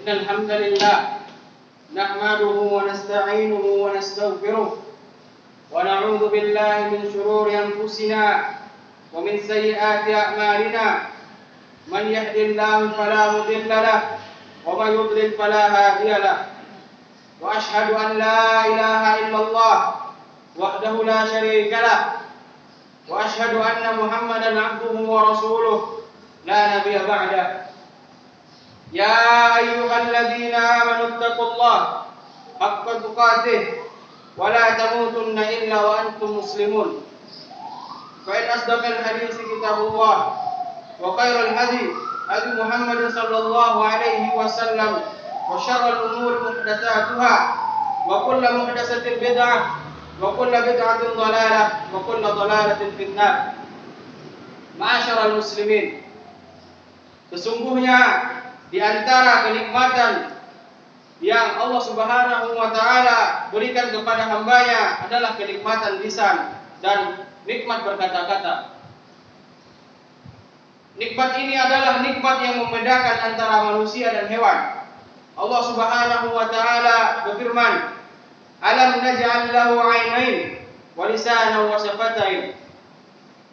إن الحمد لله نحمده ونستعينه ونستغفره ونعوذ بالله من شرور أنفسنا ومن سيئات أعمالنا من يهد الله فلا مضل له ومن يضلل فلا هادي له وأشهد أن لا إله إلا الله وحده لا شريك له وأشهد أن محمدا عبده ورسوله لا نبي بعده يا أيها الذين آمنوا اتقوا الله حق تقاته ولا تموتن إلا وأنتم مسلمون فإن أصدق الحديث كتاب الله وخير الهدي Nabi Muhammad sallallahu alaihi wasallam wa syarrul umuri muhdatsatuha wa kullu muhdatsatin bid'ah wa kullu bid'atin dhalalah wa kullu dhalalatin finnar. Ma'asyiral muslimin, sesungguhnya di antara kenikmatan yang Allah Subhanahu wa taala berikan kepada hambanya adalah kenikmatan lisan dan nikmat berkata-kata. Nikmat ini adalah nikmat yang membedakan antara manusia dan hewan. Allah Subhanahu wa taala berfirman, "Alam naj'al lahu 'ainain wa lisanan wa shafatain."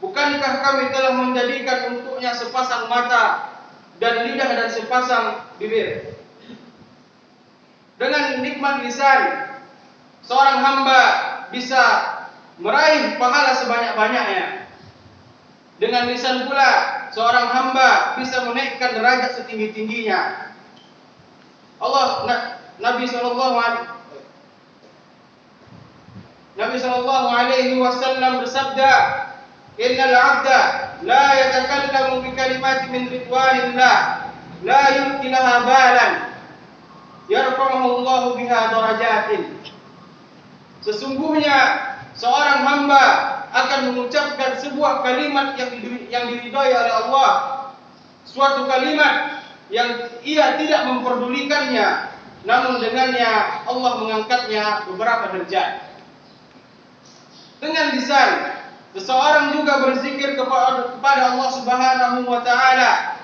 Bukankah kami telah menjadikan untuknya sepasang mata dan lidah dan sepasang bibir? Dengan nikmat lisan, seorang hamba bisa meraih pahala sebanyak-banyaknya. Dengan lisan pula, seorang hamba bisa menaikkan derajat setinggi-tingginya. Nabi sallallahu alaihi wasallam bersabda, "Innal 'abda la yatakallamu bi kalimatin min ridwanillah, la yulqi laha balan, yarfa'uhu Allahu biha darajatin." Sesungguhnya seorang hamba akan mengucapkan sebuah kalimat yang diridhai oleh Allah, suatu kalimat yang ia tidak memperdulikannya, namun dengannya Allah mengangkatnya beberapa derajat. Dengan lisan, seseorang juga berzikir kepada Allah Subhanahu wa taala.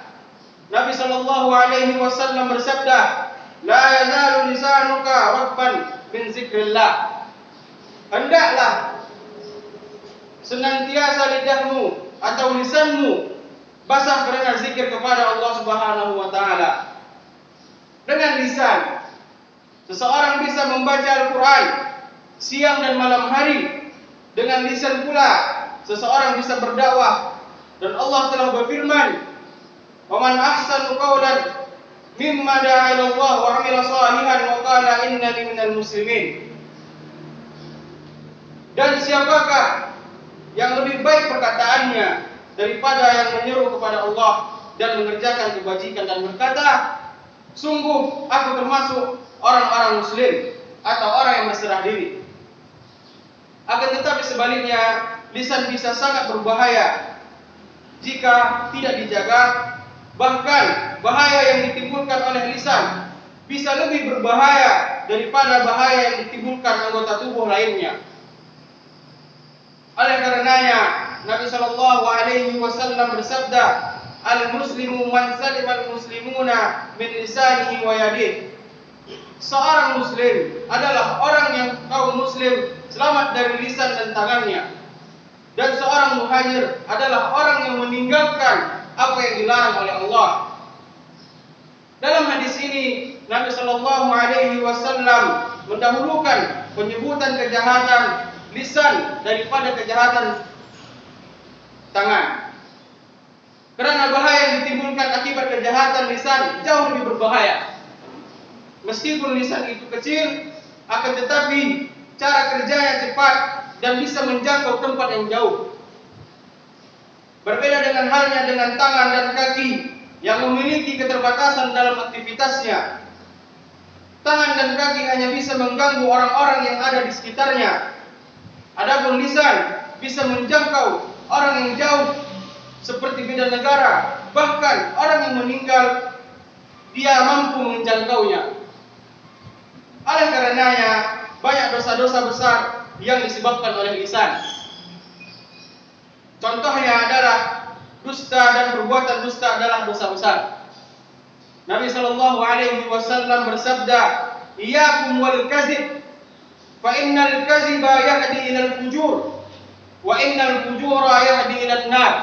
Nabi sallallahu alaihi wasallam bersabda, "La yazalu lisanuka rabban min zikrillah." Hendaklah senantiasa lidahmu atau lisanmu basah karena zikir kepada Allah Subhanahu wa taala. Dengan lisan, seseorang bisa membaca Al-Qur'an siang dan malam hari. Dengan lisan pula, seseorang bisa berdakwah, dan Allah telah berfirman, "Wa man ahsanu qawlan mimma da'a ila Allah wa 'amila shalihan wa qala innani minal muslimin." Dan siapakah yang lebih baik perkataannya daripada yang menyeru kepada Allah dan mengerjakan kebajikan dan berkata, "Sungguh aku termasuk orang-orang muslim," atau orang yang berserah diri. Akan tetapi sebaliknya, lisan bisa sangat berbahaya jika tidak dijaga. Bahkan bahaya yang ditimbulkan oleh lisan bisa lebih berbahaya daripada bahaya yang ditimbulkan anggota tubuh lainnya. Oleh karenanya, Nabi sallallahu alaihi wasallam bersabda, "Al-muslimu man salima al-muslimuna min lisanihi wa yadihi." Seorang muslim adalah orang yang kaum muslim selamat dari lisan dan tangannya. Dan seorang muhajir adalah orang yang meninggalkan apa yang dilarang oleh Allah. Dalam hadis ini, Nabi sallallahu alaihi wasallam mendahulukan penyebutan kejahatan lisan daripada kejahatan tangan. Karena bahaya yang ditimbulkan akibat kejahatan lisan jauh lebih berbahaya. Meskipun lisan itu kecil, akan tetapi cara kerjanya cepat dan bisa menjangkau tempat yang jauh. Berbeda dengan halnya dengan tangan dan kaki yang memiliki keterbatasan dalam aktivitasnya. Tangan dan kaki hanya bisa mengganggu orang-orang yang ada di sekitarnya. Adapun lisan bisa menjangkau orang yang jauh seperti beda negara, bahkan orang yang meninggal dia mampu menjangkaunya. Oleh karenanya, banyak dosa-dosa besar yang disebabkan oleh lisan. Contohnya adalah dusta, dan perbuatan dusta adalah dosa besar. Nabi sallallahu alaihi wasallam bersabda, "Iyyakum wal kadzib, fa innal kadziba yahdi ilal fujur, wa innal fujura yahdi ilan nar,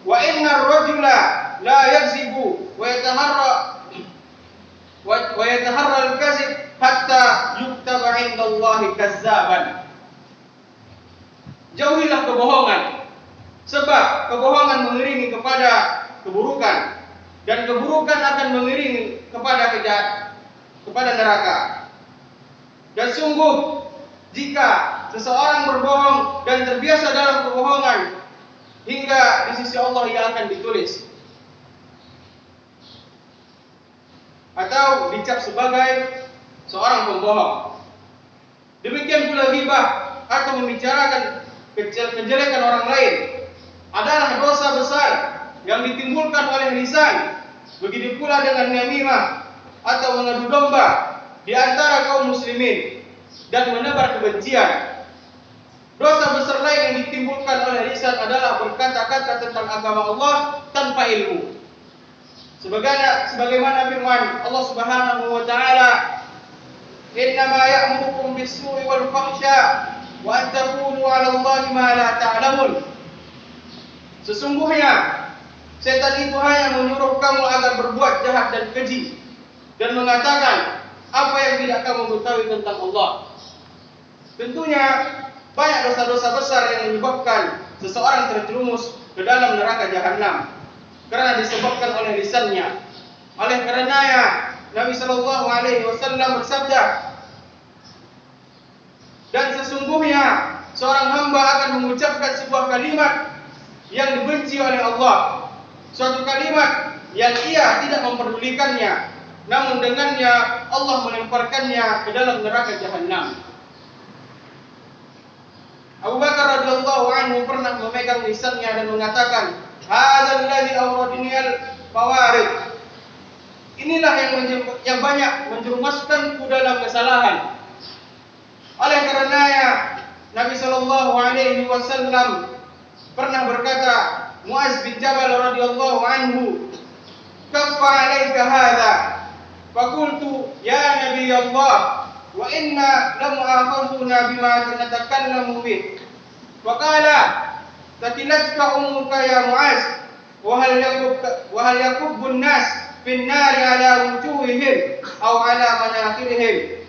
wa innar rajula la yakzibu wa yataharra al-kadzib hatta yuktaba 'indallahi kazzaban." Jauhilah kebohongan, sebab kebohongan mengiringi kepada keburukan, dan keburukan akan mengiringi kepada neraka. Dan sungguh, jika seseorang berbohong dan terbiasa dalam kebohongan, hingga di sisi Allah ia akan ditulis. atau dicap sebagai seorang pembohong. Demikian pula ghibah atau membicarakan kejelekan orang lain adalah dosa besar yang ditimbulkan oleh lisan. Begitu pula dengan namimah atau mengadu domba di antara kaum muslimin dan menebar kebencian. Dosa besar lain yang ditimbulkan oleh lisan adalah berkata-kata tentang agama Allah tanpa ilmu. Sebagaimana firman Allah Subhanahu wa taala, "Innama ya'murukum bis-su'i wal fahsya wa an taqulu 'ala Allahi ma la ta'lamun." Sesungguhnya setan itu hanya menyuruh kamu agar berbuat jahat dan keji dan mengatakan apa yang tidak kamu ketahui tentang Allah. Tentunya banyak dosa-dosa besar yang menyebabkan seseorang terjerumus ke dalam neraka jahanam karena disebabkan oleh lisannya. Oleh karenanya Nabi sallallahu alaihi wasallam bersabda, "Dan sesungguhnya seorang hamba akan mengucapkan sebuah kalimat yang dibenci oleh Allah, suatu kalimat yang ia tidak memperdulikannya, namun dengannya Allah melemparkannya ke dalam neraka jahanam." Abu Bakar radhiyallahu anhu pernah memegang lisannya dan mengatakan, "Hadzal ladzi awradniyal fawarid." Inilah yang banyak menjerumuskanku dalam kesalahan. Oleh karenanya Nabi sallallahu alaihi wasallam pernah berkata, Muaz bin Jabal radhiyallahu anhu, "Kaffa 'alaika hadza." Faqultu, "Ya Nabi Allah, wa inna lamu'akhadhuna bima natakallamu bih." Faqala, "Takilatka ummuka ya Muaz, wa hal yakubbu an-nas fin nari 'ala wujuhihim aw 'ala manakhirihim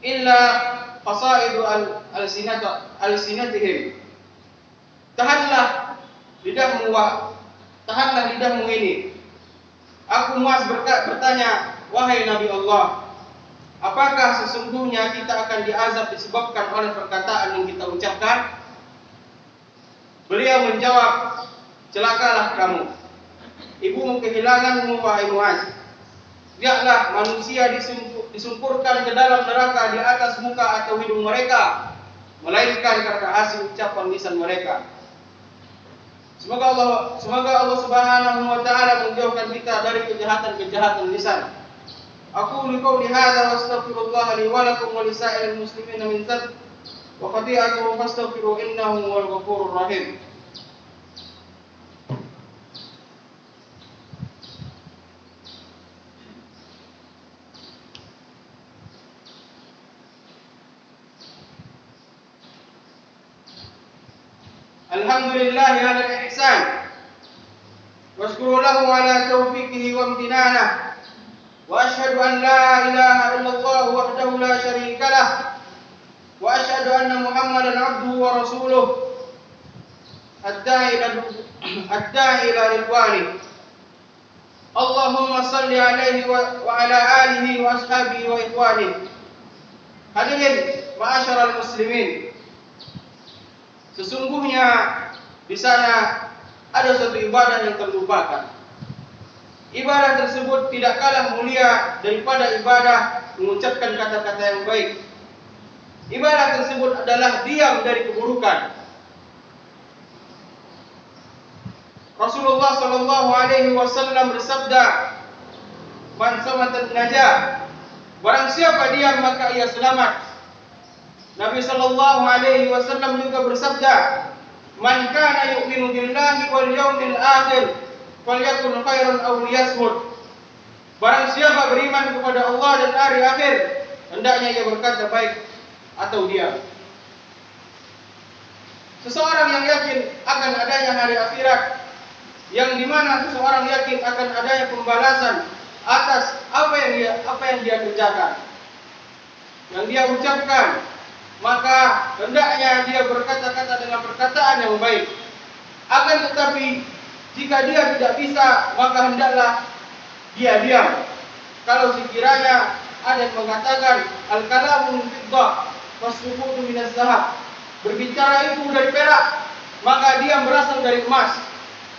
illa qasaidu al-sinatihim." Tahanlah lidahmu ini. Aku Muaz bertanya, "Wahai Nabi Allah, apakah sesungguhnya kita akan diazab disebabkan oleh perkataan yang kita ucapkan?" Beliau menjawab, "Celakalah kamu. Ibumu kehilanganmu, wahai Muaz. Lihatlah manusia disumpurkan ke dalam neraka di atas muka atau hidung mereka, melainkan karena hasil ucapan lisan mereka." Semoga Allah Subhanahu wa taala menjauhkan kita dari kejahatan lisan. Aku liqauli hadza wa astaghfirullah li wa lakum wa lisa'iril muslimin min dzanb wa khati'atuhu fastaghfiru innahu huwal ghafurur rahim. Alhamdulillah ala al-ihsan wa ashkuru lahu ala taufiqihi wa imtinanah wa ashhadu an la ilaha illallah wahdahu la syarika lah wa ashhadu anna Muhammadan abduhu wa rasuluh ad-da'i ila ridwani. Allahumma salli alaihi wa ala alihi wa ashabihi wa ikhwani. Hadirin ma'asyiral muslimin, sesungguhnya di sana ada suatu ibadah yang terlupakan. Ibadah tersebut tidak kalah mulia daripada ibadah mengucapkan kata-kata yang baik. Ibadah tersebut adalah diam dari keburukan. Rasulullah sallallahu alaihi wasallam bersabda, "Man samata najah." Barang siapa diam maka ia selamat. Nabi sallallahu alaihi wasallam juga bersabda, "Man kana yu'minu billahi wal yawmil akhir falyakun khairan aw liyasmut." Barang siapa beriman kepada Allah dan hari akhir, hendaknya ia berkata baik atau diam. Seseorang yang yakin akan adanya hari akhirat, yang dimana seseorang yakin akan adanya pembalasan atas apa yang dia kerjakan, yang dia ucapkan, maka hendaknya dia berkata-kata dengan perkataan yang baik. Akan tetapi jika dia tidak bisa, maka hendaklah dia diam. Kalau sekiranya ada yang mengatakan al-kalamu min fiddah was-sukutu min az-zahab, berbicara itu dari perak, maka diam berasal dari emas.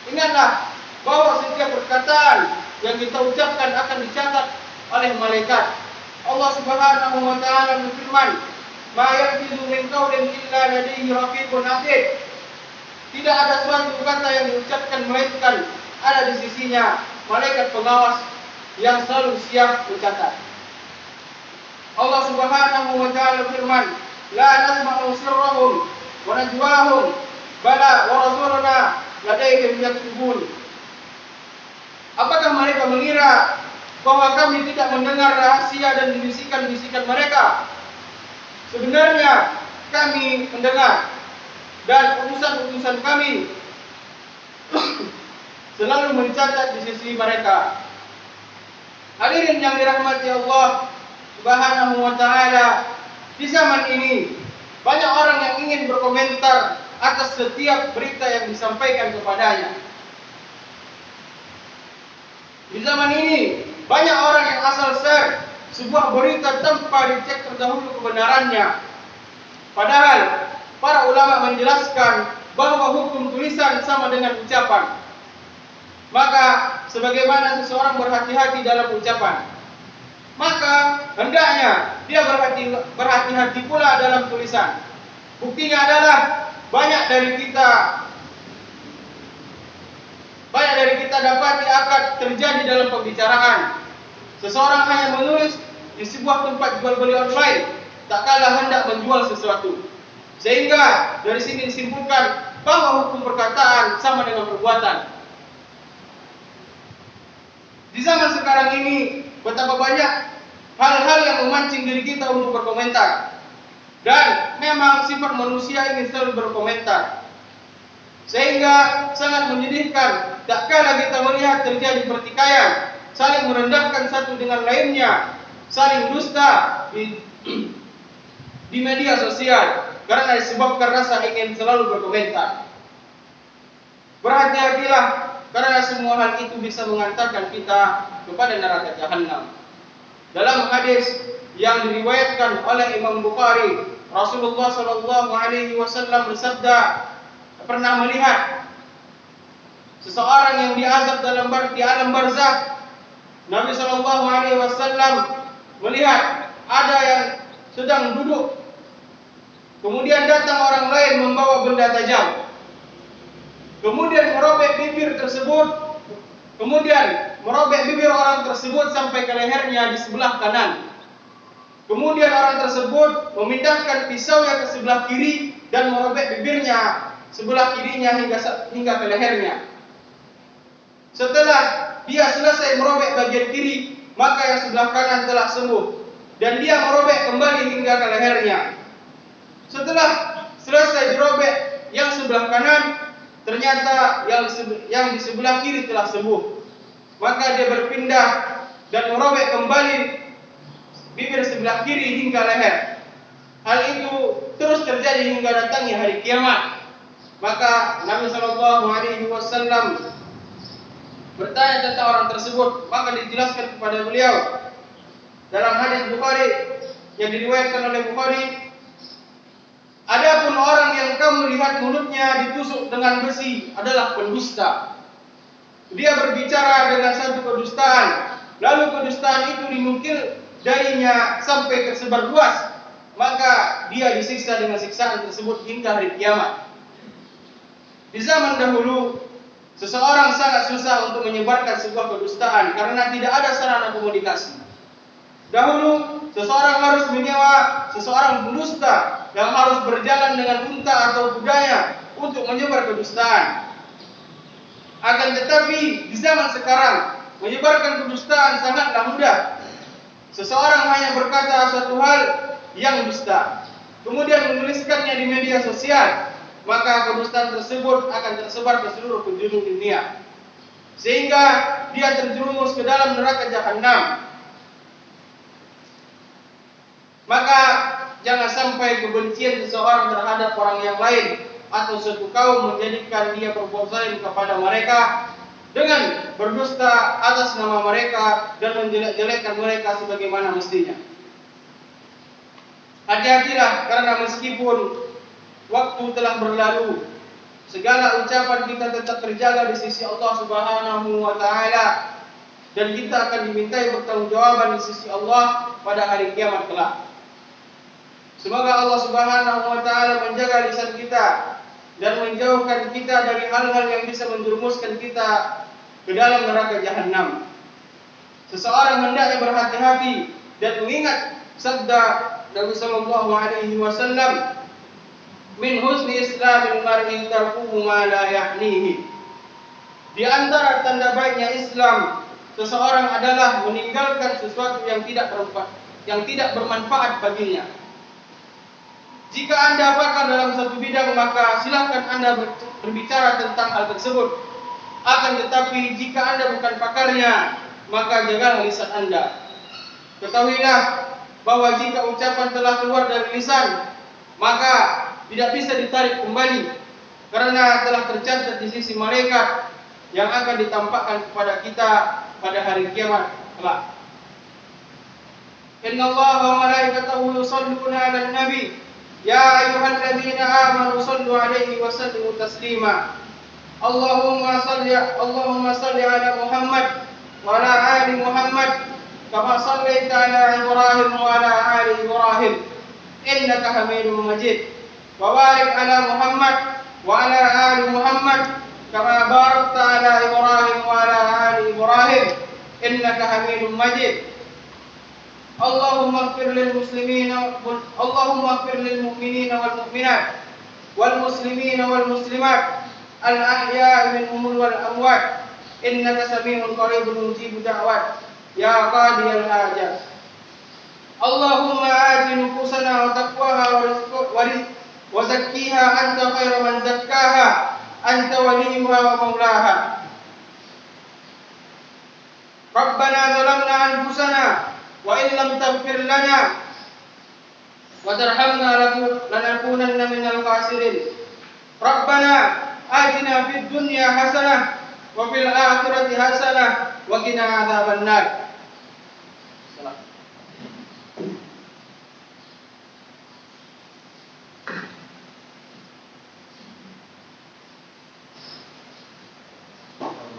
Ingatlah bahwa setiap perkataan yang kita ucapkan akan dicatat oleh malaikat. Allah Subhanahu wa taala berfirman, "Ma yalfizu min qawlin illa ladayhi raqibun atid." Tidak ada suatu kata yang diucapkan melainkan ada di sisinya malaikat pengawas yang selalu siap mencatat. Allah Subhanahu wa taala berfirman, "La nasma'u sirrahum wa najwahum bala wa rasuluna ladaihim yaktubun." Apakah mereka mengira bahwa kami tidak mendengar rahasia dan bisikan-bisikan mereka? Sebenarnya kami mendengar, dan utusan-utusan kami selalu mencatat di sisi mereka. Hadirin yang dirahmati Allah Subhanahu wa taala, di zaman ini banyak orang yang ingin berkomentar atas setiap berita yang disampaikan kepadanya. Di zaman ini banyak orang yang asal share sebuah berita tanpa dicek terdahulu kebenarannya. Padahal para ulama menjelaskan bahwa hukum tulisan sama dengan ucapan. Maka sebagaimana seseorang berhati-hati dalam ucapan, maka hendaknya dia berhati-hati pula dalam tulisan. Buktinya adalah banyak dari kita dapati akan terjadi dalam pembicaraan. Seseorang hanya menulis di sebuah tempat jual beli online, tak kalah hendak menjual sesuatu. Sehingga dari sini disimpulkan bahwa hukum perkataan sama dengan perbuatan. Di zaman sekarang ini betapa banyak hal-hal yang memancing diri kita untuk berkomentar. Dan memang sifat manusia ingin selalu berkomentar. Sehingga sangat menyedihkan tak kala kita melihat terjadi pertikaian, saling merendahkan satu dengan lainnya, saling dusta di media sosial karena disebabkan rasa ingin selalu berkomentar. Berhati-hatilah, karena semua hal itu bisa mengantarkan kita kepada neraka jahanam. Dalam hadis yang diriwayatkan oleh Imam Bukhari, Rasulullah sallallahu alaihi wasallam bersabda, pernah melihat seseorang yang diazab di alam barzakh. Nabi sallallahu alaihi wasallam melihat ada yang sedang duduk, kemudian datang orang lain membawa benda tajam, kemudian merobek bibir orang tersebut sampai ke lehernya di sebelah kanan. Kemudian orang tersebut memindahkan pisaunya ke sebelah kiri dan merobek bibirnya sebelah kirinya hingga ke lehernya. Setelah dia selesai merobek bagian kiri, maka yang sebelah kanan telah sembuh dan dia merobek kembali hingga ke lehernya. Setelah selesai dirobek yang sebelah kanan, ternyata yang di sebelah kiri telah sembuh. Maka dia berpindah dan merobek kembali bibir sebelah kiri hingga leher. Hal itu terus terjadi hingga datangnya hari kiamat. Maka Nabi sallallahu alaihi wasallam bertanya tentang orang tersebut, maka dijelaskan kepada beliau dalam hadis Bukhari yang diriwayatkan oleh Bukhari, adapun orang yang kamu lihat mulutnya ditusuk dengan besi adalah pendusta. Dia berbicara dengan satu kedustaan, lalu kedustaan itu dinukil darinya sampai tersebar luas, maka dia disiksa dengan siksaan tersebut hingga hari kiamat. Di zaman dahulu, seseorang sangat susah untuk menyebarkan sebuah kedustaan karena tidak ada sarana komunikasi. Dahulu, seseorang harus menyewa seseorang pendusta yang harus berjalan dengan unta atau kudanya untuk menyebar kedustaan. Akan tetapi, di zaman sekarang, menyebarkan kedustaan sangatlah mudah. Seseorang hanya berkata suatu hal yang dusta, kemudian menuliskannya di media sosial, maka kedustaan tersebut akan tersebar ke seluruh penjuru dunia, sehingga dia terjerumus ke dalam neraka jahanam. Maka jangan sampai kebencian seseorang terhadap orang yang lain atau suatu kaum menjadikan dia berbuat zalim kepada mereka dengan berdusta atas nama mereka dan menjelek-jelekkan mereka sebagaimana mestinya. Hati-hatilah, karena meskipun waktu telah berlalu, segala ucapan kita tetap terjaga di sisi Allah Subhanahu wa taala. dan kita akan dimintai pertanggungjawaban di sisi Allah pada hari kiamat kelak. Semoga Allah Subhanahu wa taala menjaga lisan kita dan menjauhkan kita dari hal-hal yang bisa menjerumuskan kita ke dalam neraka jahanam. Seseorang hendaknya berhati-hati dan mengingat sabda Nabi sallallahu alaihi wasallam, "Min husni islamil mar'i tarkuhu ma la ya'nihi." Di antara tanda baiknya Islam seseorang adalah meninggalkan sesuatu yang tidak bermanfaat baginya. Jika Anda pakar dalam satu bidang, maka silakan Anda berbicara tentang hal tersebut. Akan tetapi jika Anda bukan pakarnya, maka jagalah lisan Anda. Ketahuilah bahwa jika ucapan telah keluar dari lisan, maka tidak bisa ditarik kembali, karena telah tercatat di sisi malaikat yang akan ditampakkan kepada kita pada hari kiamat kelak. Inna Allah wa malaikatahu yusalluna 'alan nabi ya ayyuhalladzina amanu sallu 'alaihi wa sallimu taslima. Allahumma salli ala Muhammad wa ala ali Muhammad kama sallaita ala Ibrahim wa ala ali Ibrahim innaka Hamidum Majid. Wa barik ala Muhammad wa ala ali Muhammad kama barakta ala Ibrahim wa ala ali Ibrahim innaka Hamidum Majid. Allahumma ighfir lil mu'minina wal mu'minat wal muslimina wal muslimat al ahya'i minhum wal amwat innaka sami'un qaribun mujibud da'wat ya qadiyal hajat. Allahumma ati nufusana wa taqwaha wa zakkiha anta khairu man zakkaha anta waliyuha wa maulaha. Rabbana zalamna anfusana wa in lam taghfir lana wa tarhamna lanakunanna minal khasirin. Rabbana atina fid dunya hasanah wa fil akhirati hasanah wa qina adzaban nar.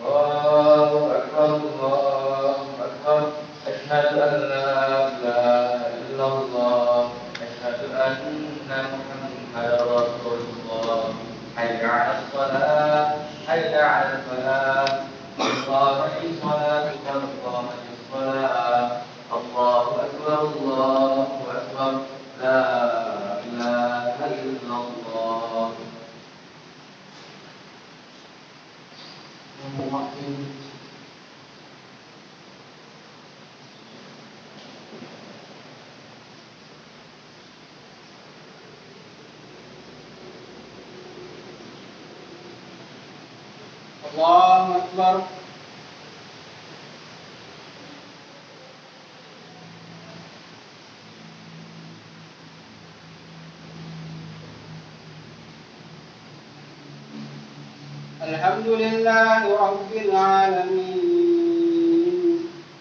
Allahu akbar, Allahu akbar. Asyhadu an la ilaha illallah, asyhadu anna Muhammadar Rasulullah. Hayya 'alas shalah, hayya 'alal falah. Qamatis shalah, qamatis shalah. Allahu akbar, Allahu akbar. La ilaha illallah. Allahu akbar. Alhamdulillahi rabbil alamin.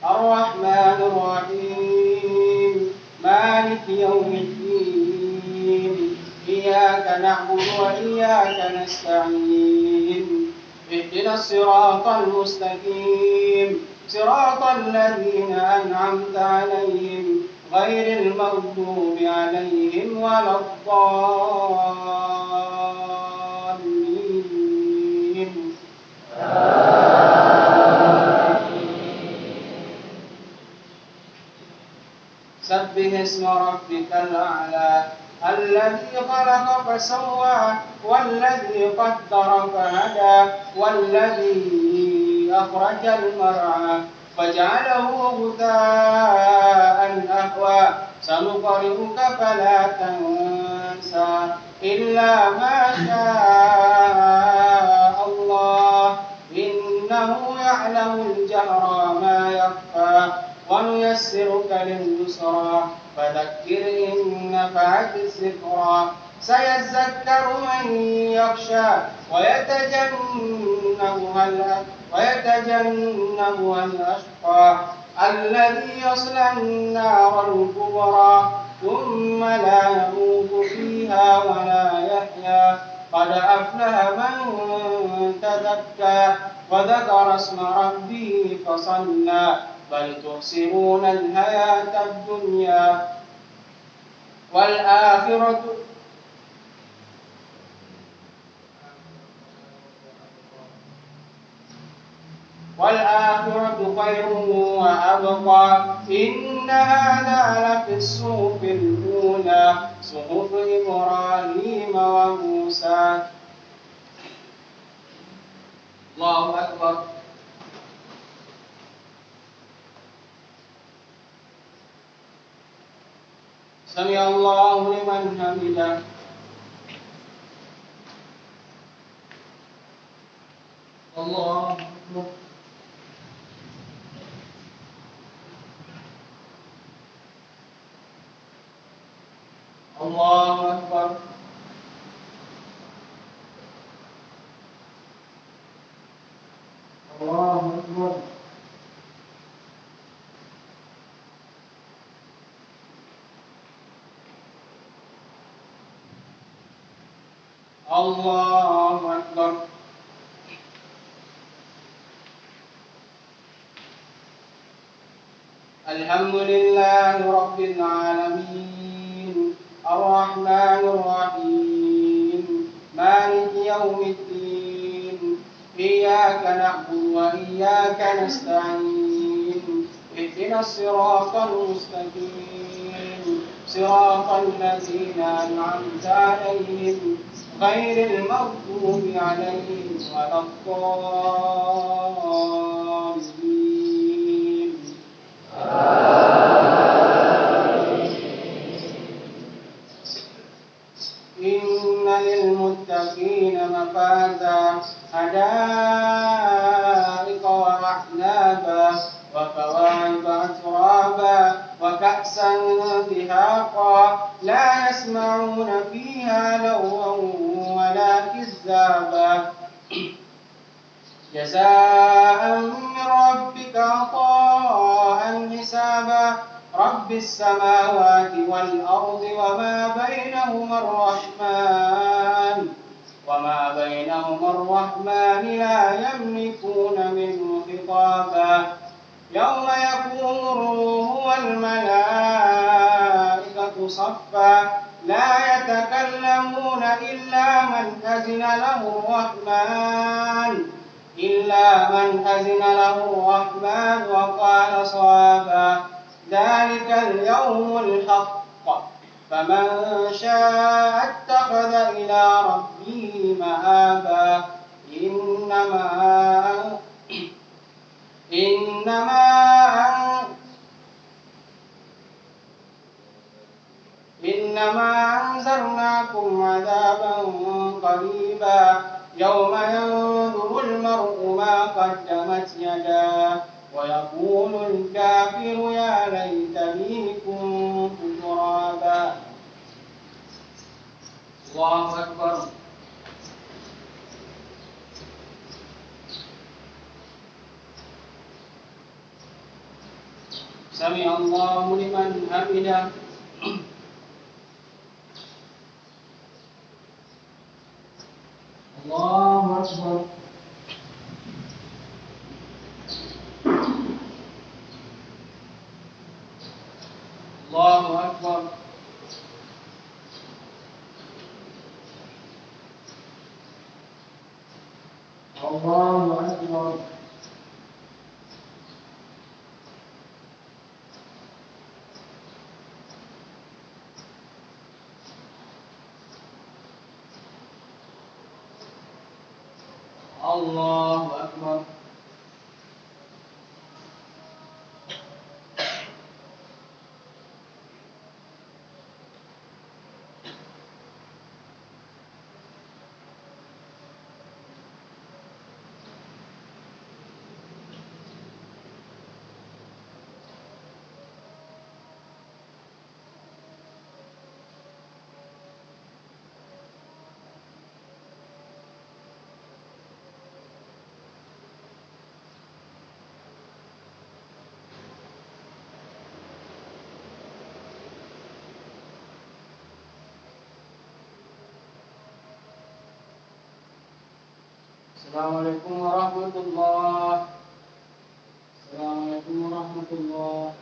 Ar-Rahmanir Rahim. Maliki yaumiddin. Iyyaka na'budu wa iyyaka nasta'in. اهدنا الصراط المستقيم صراط الذين أنعمت عليهم غير المغضوب عليهم ولا الضالين. سبح اسم ربك الأعلى الذي خلق فسوى والذي قدر فهدى والذي أخرج المرعى فجعله غثاء أحوى سنقرئك فلا تنسى إلا ما شاء الله إنه يعلم الجهر ما يخفى ونيسرك لليسرى فذكر إن نفعت الذكرى سيذكر من يخشى ويتجنبها الأشقى الذي يصلى النار الكبرى ثم لا يموت فيها ولا يحيا قد أفلح من تزكى وذكر اسم ربه فصلى بل تؤثرون الحياة الدنيا والآخرة خير وأبقى إن هذا لفي الصحف الأولى صحف إبراهيم وموسى. الله أكبر. سمع الله لمن حمده. الله أكبر. الله أكبر. الله أكبر. الله أكبر. الحمد لله رب العالمين الرحمن الرحيم مالك يوم الدين إياك نعبد وإياك نستعين اهدنا الصراط المستقيم صراط الذين أنعمت عليهم غير المغضوب عليهم ولا الضالين. إن للمتقين مفازا حدائق وأعنابا وكواعب أترابا وكأسا دهاقا لا يسمعون فيها لغوا ولا كذابا جزاء من ربك عطاء حسابا رب السماوات والأرض وما بينهما الرحمن لا يملكون منه خطابا يوم يقوم الروح والملائكة صفا لا يتكلمون إلا من أذن له الرحمن وقال صوابا ذلك اليوم الحق فمن شاء اتخذ إلى ربه مآبا إنما أنذرناكم عذابا قريبا يوم ينظر المرء ما قدمت يداه ويقول الكافر يا ليتني كنت ترابا. الله أكبر. سمع الله لمن حمده. الله أكبر. الله أكبر. الله أكبر. الله أكبر. Assalamualaikum warahmatullahi. Assalamualaikum warahmatullahi.